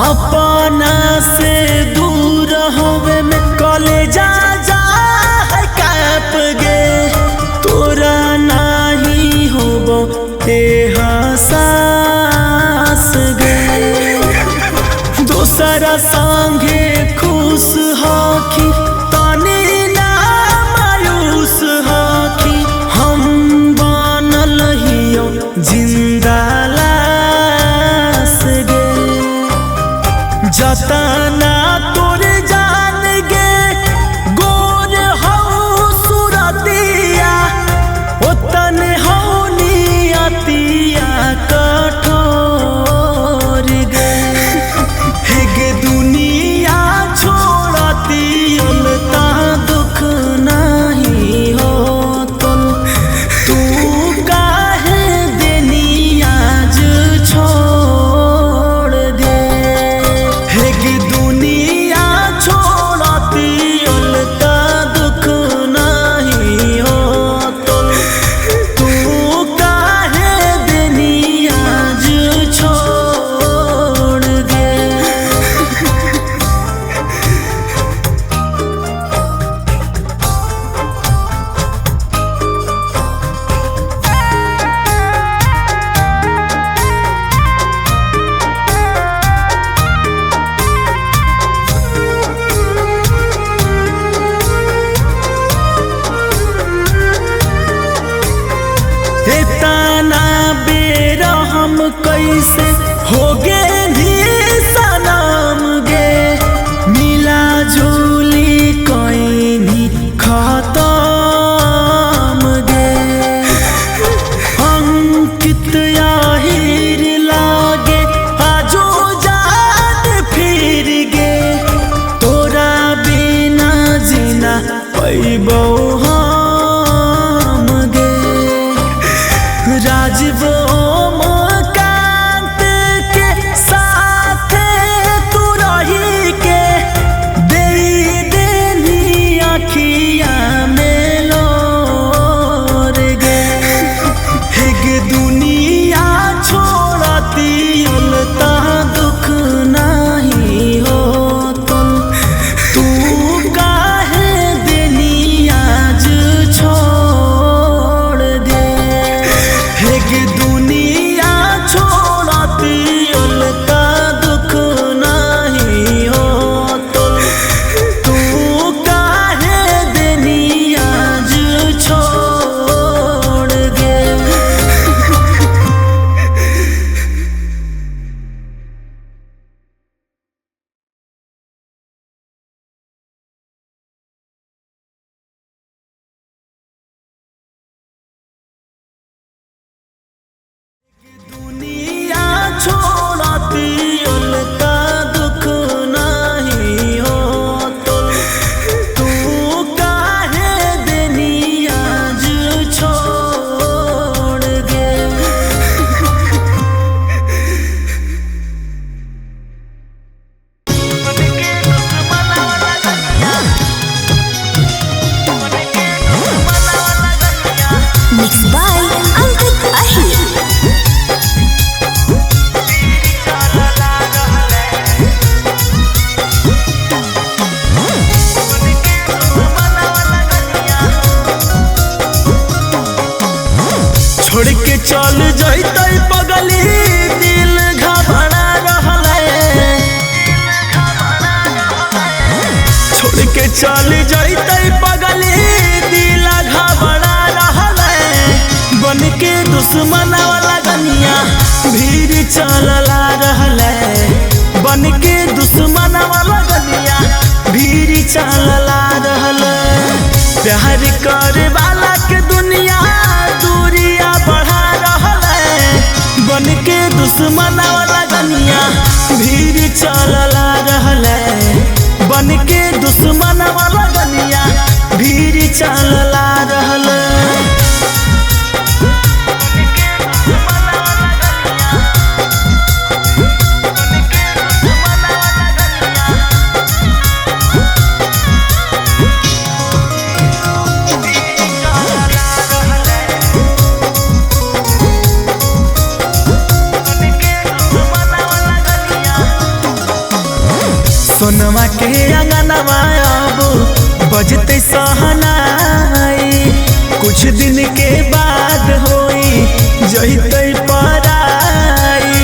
अपना से दूर होवे में कॉलेजा जा है काप गे तोरा नहीं होबो एहसास गे दोसरा संगे खुश होखी तनी ना मायूस होखी हम बनल हियो जिंदा लाश गे जतना तोरे जान गे गोर हो सुरतिया ओतन हो नियतिया कठोर गे हेगे दुनिया छोड़ती उलता दुख नहीं हो तुल तू काहे देनी आज छोड़ दे हेगे दुनिया छोड़ती उलता दुख नहीं हो तुल तू काहे देनी आज छोड़ दे। इतना बेरा हम कैसे हो गे सनम गे मिला झूली कोई खत्म गे अंकित आहिर लागे आजो जान फिर गे तोरा बिना जीना पैबो हम गे राजीव ओमकांत के साथ तू रही के दे देनी अखिया में लोर गे हेगे दुनिया छोड़ती उलता दुख नहीं हो तुल तू काहे देनी आज छोड़ दे हेगे दुनिया छोड़ती उलता दुख नहीं हो तुल तू काहे देनी आज छोड़ दे। दुनिया छोड़ती उलता दुख नहीं हो तुल तू काहे देनी आज छोड़ दे। Mixed by Ankit Ahir. छोड़ के चल जैतै पगली दिल घबरा रहलै छोड़ के चल जैतै पगली दिल घबरा रहलै बन के दुश्मन वाला गनिया भीड़ चलला रहलै बन के दुश्मन वाला गनिया भीड़ चलला रहलै प्यार करे वाला के दुनिया दूरिया बढ़ा रहलै बन के दुश्मन वाला गनिया भीड़ चलला रहलै बन के दुश्मन वाला गनिया भीड़ चलला रहलै। सोनवा के अंगनवा अब बजते सहनाई कुछ दिन के बाद होई जइते पराई।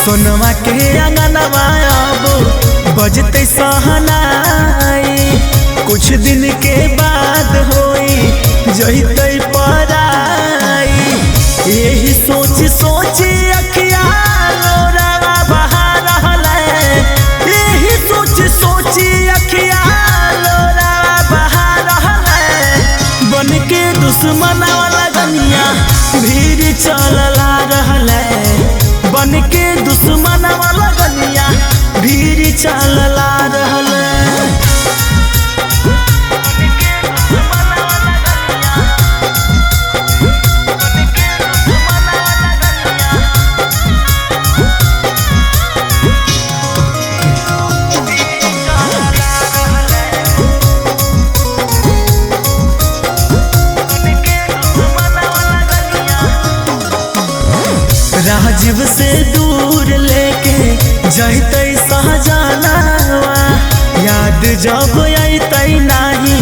सोनवा के अंगनवा अब बजते सहनाई कुछ दिन के बाद होई जइते पराई। यही सोच सोच अखिया लोरावा बहा रहले, यही सोच सोच अखिया लोरावा बहा रहले। बन के दुश्मन वाला गनिया भीड़ चलला रहले, बन के दुश्मन वाला गनिया भीड़ चलला रहले। राजीव से दूर लेके जइते सहजनवा, याद जब अइते नाही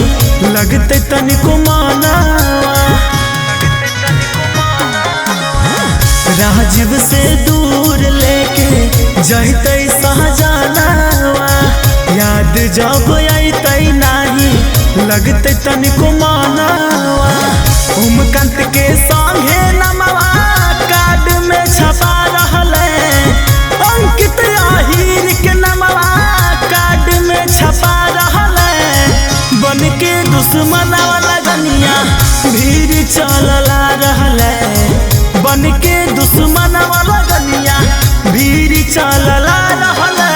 लगते तनिको मनवा। राजीव से दूर लेके जइते सहजनवा, याद जब अइते नाही लगते तनिको मनवा। उमकांत के संगे नमवा कार्ड में छपा रहले, अंकित आहिर के नमवा कार्ड में छपा रहले। बन के दुश्मन वाला गनिया भीड़ चलला रहले, बन के दुश्मन वाला गनिया भीड़ चलला रहले।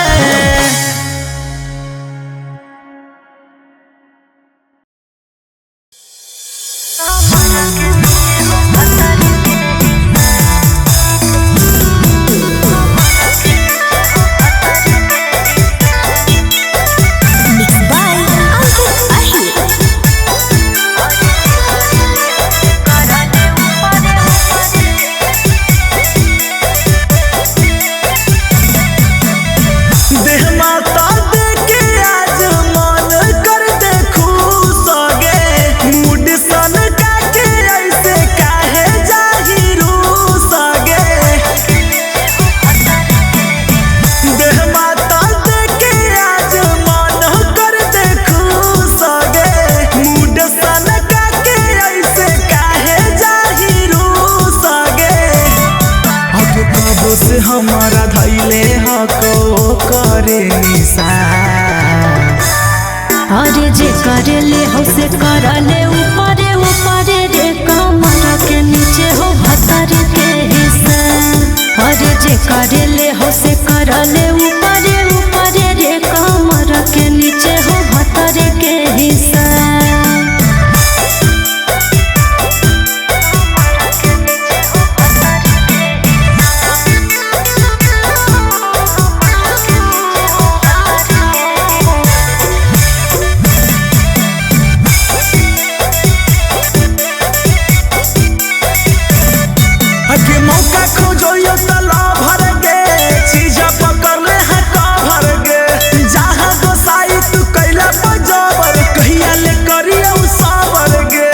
हमारा धैले हको करे निशान, अरे जे करे ले हो से करले ऊपरे ऊपरे रे कमर के नीचे हो भतर के हिस्सा। अरे जे करे ले हो से करले ऊपरे ऊपरे रे कमर के नीचे हो भतर के हिस्सा। मौका खोजो तला भर गे, चीज पकड़ ले है का भर गे। जहाँ गोसाई तू कैला बजावर, कहिया ले करिया सावर गे।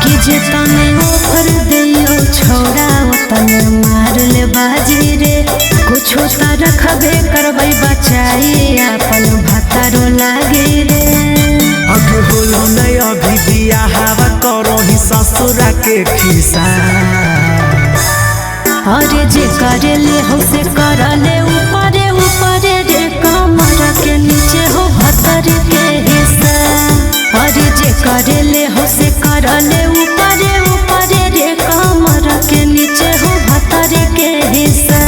कि जे तने ओफर दियो छोड़ा तने मार ले बाजी रे, कुछो त रखबे करबै बचाई अपन भतारो लागे रे। अब होलो नहीं अभी बिया हवा करो ही ससुरा के खिसा। अरे जे करे ले हो से करले ऊपरे ऊपरे रे कमर के नीचे हो भतर के हिस्सा। अरे जे करे ले हो से करले ऊपरे ऊपरे रे कमर के नीचे हो भतर के हिस्सा।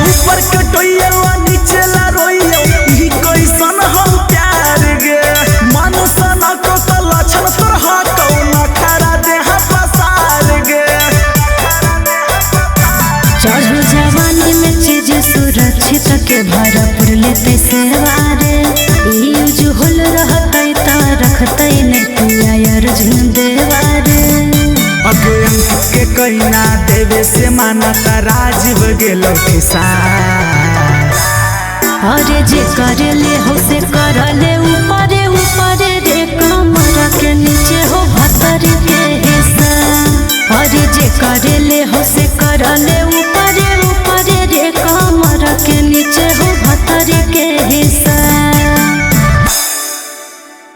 ऊपर कटोइया नीचे ला रोइया, ई कैसन हम के भरपूर लेते सेवारे यूज होल रहते त रखते ने पिया अर्जुन देवारे अगे अंकित के कहना देवे से माना ता राजीव गेलो किसान अरे जे करेले हो से करले ऊपरे ऊपरे रे कमर के नीचे हो भतर के हिस्सा अरे जे करेले हो से